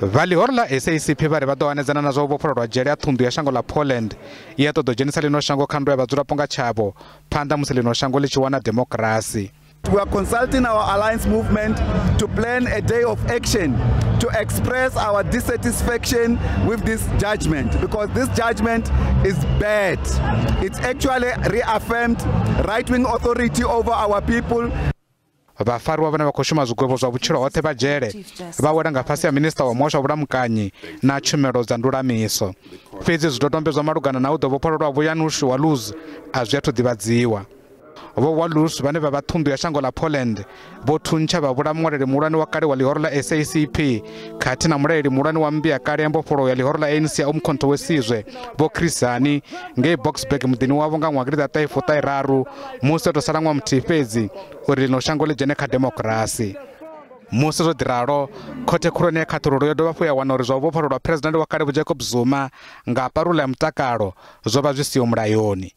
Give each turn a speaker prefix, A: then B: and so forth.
A: Lihoro la SACP vari vha ḓo hanedzana na zwa vhofhololwa dzhele ya thundu ya shango la Poland ya ṱoḓo dzhenisa ḽino shango kha ndo ya vhadzulapo nga tshavho phanḓa musi ḽino shango ḽi tshi wana democracy.
B: We are consulting our alliance movement to plan a day of action to express our dissatisfaction with this judgment, because this judgment is bad. It's actually reaffirmed right-wing authority over our people.
A: Vhafariwa vhane vha khou shuma zwigwevho zwa vhutshilo hoṱhe vha dzhele vha wela nga fhasi ya minista wa muhasho wa vhulamukanyi na tshumelo dza ndulamiso. Fhedzi zwidodombedzwa malugana na u ḓo vhofhololwa vho-Janusz Walus Izwi athu ḓivhadziwa. Walus vhane vha vha thundu ya shango la Poland vho thuntsha vha vhula muṅwaleli muhulwane wa kale wa Lihoro la SACP khathihi na mulaeli muhulwane wa mmbi ya kale ya mbofholowo ya Lihoro la ANC ya Walus Izwi vho-Chris Hanii ngei Boksburg muḓini wavho nga ṅwaha 1993 musi o tou sala ṅwaha muthihi fhedzi uri ḽino shango ḽi dzhene kha democracy. Musi zwo ḓi ralo khothe khulwane ya khathulo yo dovha hafhu ya wana uri zwa u vhofhololwa phuresidennde wa kale Jacob Zuma nga parula ya mutakalo zwo vha zwi siho mulayoni.